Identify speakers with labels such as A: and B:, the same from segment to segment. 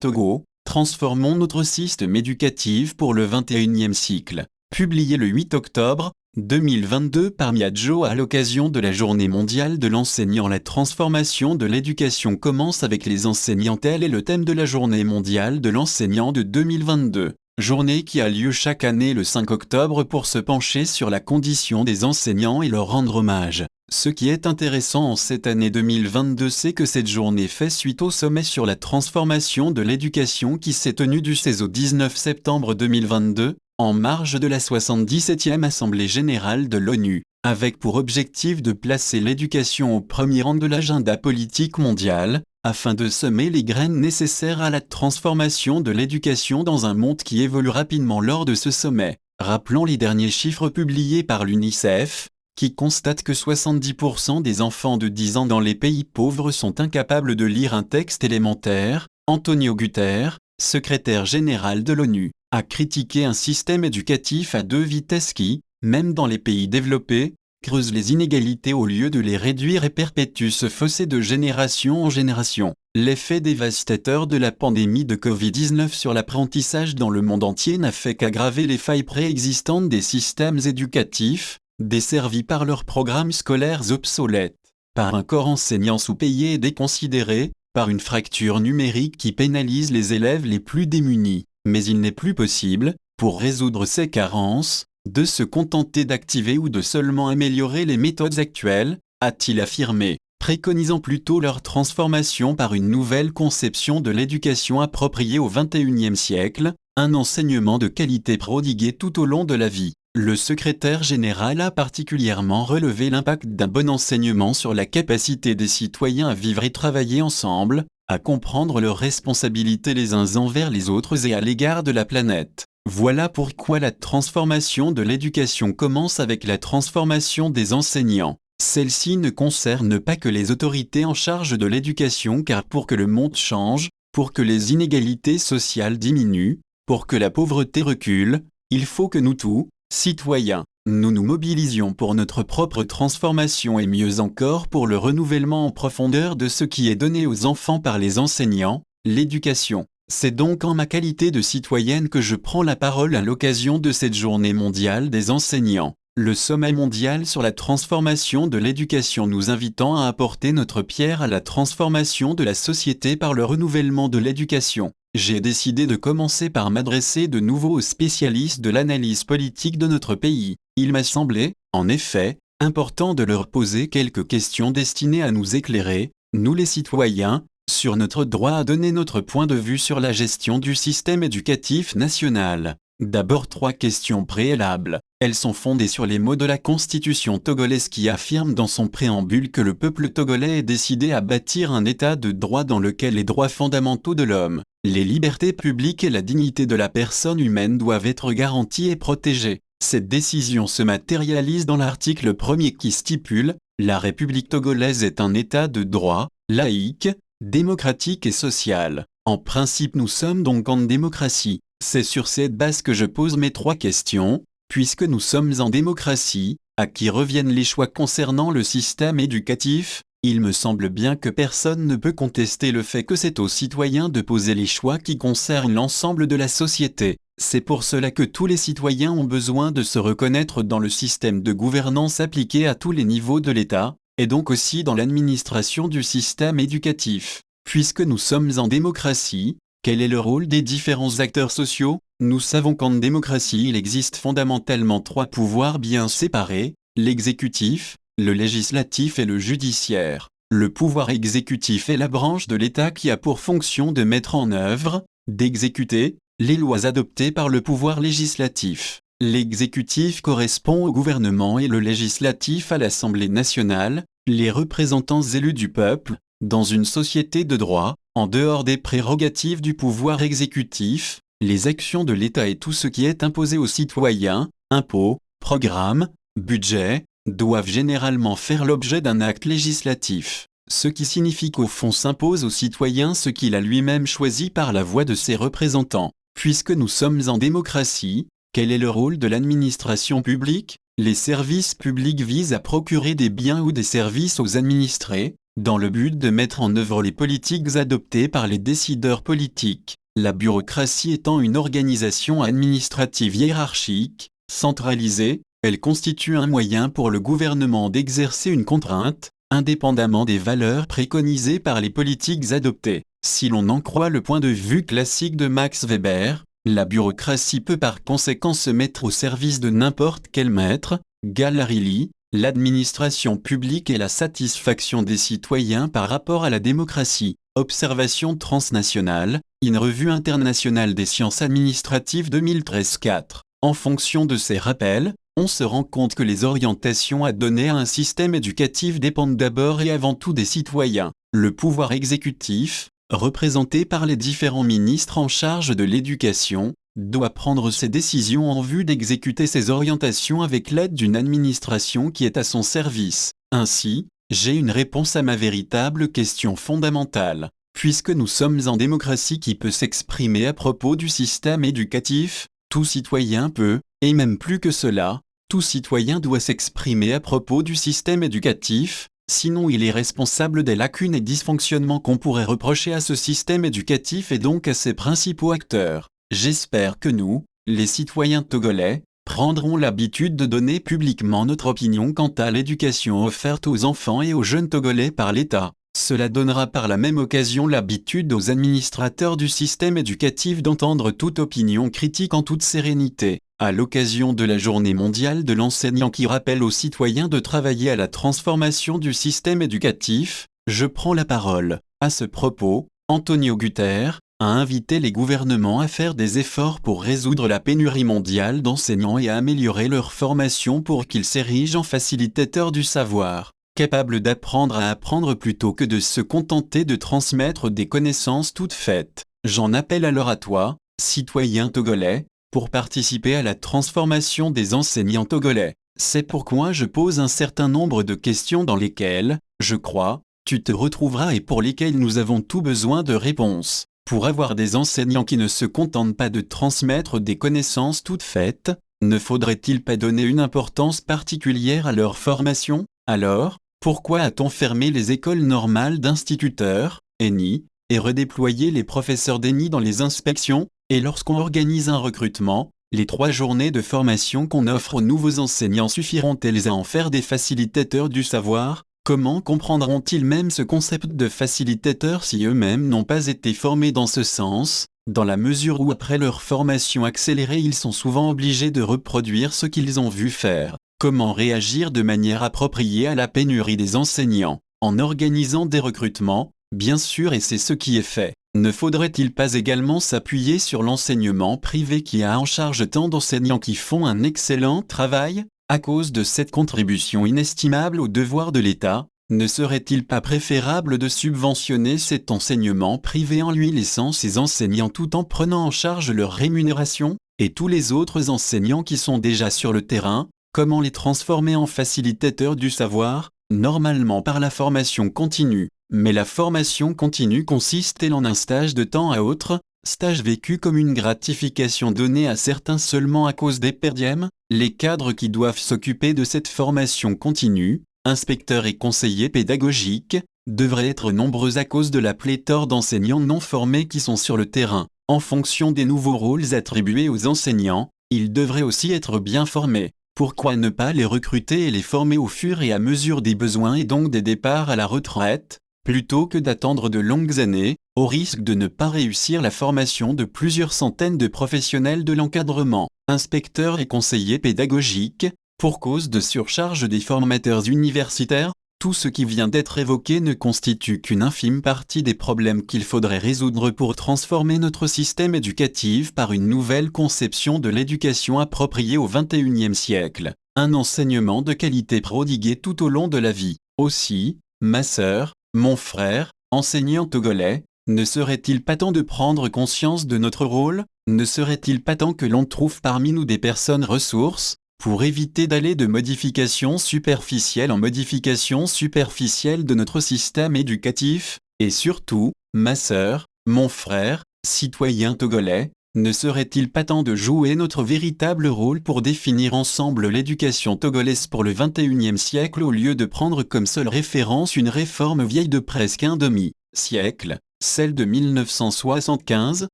A: Togo, transformons notre système éducatif pour le XXIe siècle. Publié le 8 octobre 2022 par Miadjo à l'occasion de la Journée mondiale de l'enseignant. La transformation de l'éducation commence avec les enseignants. Tel est le thème de la Journée mondiale de l'enseignant de 2022. Journée qui a lieu chaque année le 5 octobre pour se pencher sur la condition des enseignants et leur rendre hommage. Ce qui est intéressant en cette année 2022, c'est que cette journée fait suite au sommet sur la transformation de l'éducation qui s'est tenu du 16 au 19 septembre 2022, en marge de la 77e Assemblée générale de l'ONU, avec pour objectif de placer l'éducation au premier rang de l'agenda politique mondial, afin de semer les graines nécessaires à la transformation de l'éducation dans un monde qui évolue rapidement. Lors de ce sommet, rappelons les derniers chiffres publiés par l'UNICEF, qui constate que 70% des enfants de 10 ans dans les pays pauvres sont incapables de lire un texte élémentaire. Antonio Guterres, secrétaire général de l'ONU, a critiqué un système éducatif à deux vitesses qui, même dans les pays développés, creuse les inégalités au lieu de les réduire et perpétue ce fossé de génération en génération. L'effet dévastateur de la pandémie de Covid-19 sur l'apprentissage dans le monde entier n'a fait qu'aggraver les failles préexistantes des systèmes éducatifs, desservis par leurs programmes scolaires obsolètes, par un corps enseignant sous-payé et déconsidéré, par une fracture numérique qui pénalise les élèves les plus démunis. Mais il n'est plus possible, pour résoudre ces carences, de se contenter d'activer ou de seulement améliorer les méthodes actuelles, a-t-il affirmé, préconisant plutôt leur transformation par une nouvelle conception de l'éducation appropriée au XXIe siècle, un enseignement de qualité prodigué tout au long de la vie. Le secrétaire général a particulièrement relevé l'impact d'un bon enseignement sur la capacité des citoyens à vivre et travailler ensemble, à comprendre leurs responsabilités les uns envers les autres et à l'égard de la planète. Voilà pourquoi la transformation de l'éducation commence avec la transformation des enseignants. Celle-ci ne concerne pas que les autorités en charge de l'éducation, car pour que le monde change, pour que les inégalités sociales diminuent, pour que la pauvreté recule, il faut que nous tous, citoyens, nous nous mobilisions pour notre propre transformation et mieux encore pour le renouvellement en profondeur de ce qui est donné aux enfants par les enseignants, l'éducation. C'est donc en ma qualité de citoyenne que je prends la parole à l'occasion de cette journée mondiale des enseignants, le sommet mondial sur la transformation de l'éducation nous invitant à apporter notre pierre à la transformation de la société par le renouvellement de l'éducation. J'ai décidé de commencer par m'adresser de nouveau aux spécialistes de l'analyse politique de notre pays. Il m'a semblé, en effet, important de leur poser quelques questions destinées à nous éclairer, nous les citoyens, sur notre droit à donner notre point de vue sur la gestion du système éducatif national. D'abord 3 questions préalables. Elles sont fondées sur les mots de la Constitution togolaise qui affirme dans son préambule que le peuple togolais est décidé à bâtir un état de droit dans lequel les droits fondamentaux de l'homme, les libertés publiques et la dignité de la personne humaine doivent être garanties et protégées. Cette décision se matérialise dans l'article 1er qui stipule « La République togolaise est un état de droit, laïque, démocratique et social ». En principe, nous sommes donc en démocratie. C'est sur cette base que je pose mes 3 questions. Puisque nous sommes en démocratie, à qui reviennent les choix concernant le système éducatif, il me semble bien que personne ne peut contester le fait que c'est aux citoyens de poser les choix qui concernent l'ensemble de la société. C'est pour cela que tous les citoyens ont besoin de se reconnaître dans le système de gouvernance appliqué à tous les niveaux de l'État, et donc aussi dans l'administration du système éducatif. Puisque nous sommes en démocratie, quel est le rôle des différents acteurs sociaux ? Nous savons qu'en démocratie il existe fondamentalement 3 pouvoirs bien séparés, l'exécutif, le législatif et le judiciaire. Le pouvoir exécutif est la branche de l'État qui a pour fonction de mettre en œuvre, d'exécuter, les lois adoptées par le pouvoir législatif. L'exécutif correspond au gouvernement et le législatif à l'Assemblée nationale, les représentants élus du peuple, dans une société de droit, en dehors des prérogatives du pouvoir exécutif. Les actions de l'État et tout ce qui est imposé aux citoyens, impôts, programmes, budgets, doivent généralement faire l'objet d'un acte législatif, ce qui signifie qu'au fond s'impose aux citoyens ce qu'il a lui-même choisi par la voix de ses représentants. Puisque nous sommes en démocratie, quel est le rôle de l'administration publique ? Les services publics visent à procurer des biens ou des services aux administrés, dans le but de mettre en œuvre les politiques adoptées par les décideurs politiques. La bureaucratie étant une organisation administrative hiérarchique, centralisée, elle constitue un moyen pour le gouvernement d'exercer une contrainte, indépendamment des valeurs préconisées par les politiques adoptées. Si l'on en croit le point de vue classique de Max Weber, la bureaucratie peut par conséquent se mettre au service de n'importe quel maître, Gallerilli, l'administration publique et la satisfaction des citoyens par rapport à la démocratie. Observation transnationale, une revue internationale des sciences administratives 2013-4. En fonction de ces rappels, on se rend compte que les orientations à donner à un système éducatif dépendent d'abord et avant tout des citoyens. Le pouvoir exécutif, représenté par les différents ministres en charge de l'éducation, doit prendre ses décisions en vue d'exécuter ces orientations avec l'aide d'une administration qui est à son service. Ainsi, j'ai une réponse à ma véritable question fondamentale. Puisque nous sommes en démocratie qui peut s'exprimer à propos du système éducatif, tout citoyen peut, et même plus que cela, tout citoyen doit s'exprimer à propos du système éducatif, sinon il est responsable des lacunes et dysfonctionnements qu'on pourrait reprocher à ce système éducatif et donc à ses principaux acteurs. J'espère que nous, les citoyens togolais, prendrons l'habitude de donner publiquement notre opinion quant à l'éducation offerte aux enfants et aux jeunes togolais par l'État. Cela donnera par la même occasion l'habitude aux administrateurs du système éducatif d'entendre toute opinion critique en toute sérénité. À l'occasion de la Journée mondiale de l'enseignant qui rappelle aux citoyens de travailler à la transformation du système éducatif, je prends la parole. À ce propos, Antonio Guterres a invité les gouvernements à faire des efforts pour résoudre la pénurie mondiale d'enseignants et à améliorer leur formation pour qu'ils s'érigent en facilitateurs du savoir, capables d'apprendre à apprendre plutôt que de se contenter de transmettre des connaissances toutes faites. J'en appelle alors à toi, citoyen togolais, pour participer à la transformation des enseignants togolais. C'est pourquoi je pose un certain nombre de questions dans lesquelles, je crois, tu te retrouveras et pour lesquelles nous avons tout besoin de réponses. Pour avoir des enseignants qui ne se contentent pas de transmettre des connaissances toutes faites, ne faudrait-il pas donner une importance particulière à leur formation? Alors, pourquoi a-t-on fermé les écoles normales d'instituteurs, ENI, et redéployé les professeurs d'ENI dans les inspections? Et lorsqu'on organise un recrutement, les 3 journées de formation qu'on offre aux nouveaux enseignants suffiront-elles à en faire des facilitateurs du savoir? Comment comprendront-ils même ce concept de facilitateur si eux-mêmes n'ont pas été formés dans ce sens, dans la mesure où après leur formation accélérée ils sont souvent obligés de reproduire ce qu'ils ont vu faire? Comment réagir de manière appropriée à la pénurie des enseignants? En organisant des recrutements, bien sûr, et c'est ce qui est fait. Ne faudrait-il pas également s'appuyer sur l'enseignement privé qui a en charge tant d'enseignants qui font un excellent travail? À cause de cette contribution inestimable aux devoirs de l'État, ne serait-il pas préférable de subventionner cet enseignement privé en lui laissant ses enseignants tout en prenant en charge leur rémunération? Et tous les autres enseignants qui sont déjà sur le terrain, comment les transformer en facilitateurs du savoir? Normalement par la formation continue. Mais la formation continue consiste-t-elle en un stage de temps à autre, stage vécu comme une gratification donnée à certains seulement à cause des per diem? Les cadres qui doivent s'occuper de cette formation continue, inspecteurs et conseillers pédagogiques, devraient être nombreux à cause de la pléthore d'enseignants non formés qui sont sur le terrain. En fonction des nouveaux rôles attribués aux enseignants, ils devraient aussi être bien formés. Pourquoi ne pas les recruter et les former au fur et à mesure des besoins et donc des départs à la retraite, plutôt que d'attendre de longues années, au risque de ne pas réussir la formation de plusieurs centaines de professionnels de l'encadrement, inspecteurs et conseillers pédagogiques, pour cause de surcharge des formateurs universitaires? Tout ce qui vient d'être évoqué ne constitue qu'une infime partie des problèmes qu'il faudrait résoudre pour transformer notre système éducatif par une nouvelle conception de l'éducation appropriée au XXIe siècle, un enseignement de qualité prodigué tout au long de la vie. Aussi, ma sœur, mon frère, enseignant togolais, ne serait-il pas temps de prendre conscience de notre rôle? Ne serait-il pas temps que l'on trouve parmi nous des personnes ressources, pour éviter d'aller de modification superficielle en modification superficielle de notre système éducatif? Et surtout, ma sœur, mon frère, citoyen togolais, Ne serait-il pas temps de jouer notre véritable rôle pour définir ensemble l'éducation togolaise pour le XXIe siècle au lieu de prendre comme seule référence une réforme vieille de presque un demi-siècle, celle de 1975,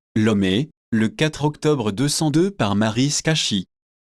A: Lomé, le 4 octobre 202 par Maris Kachi.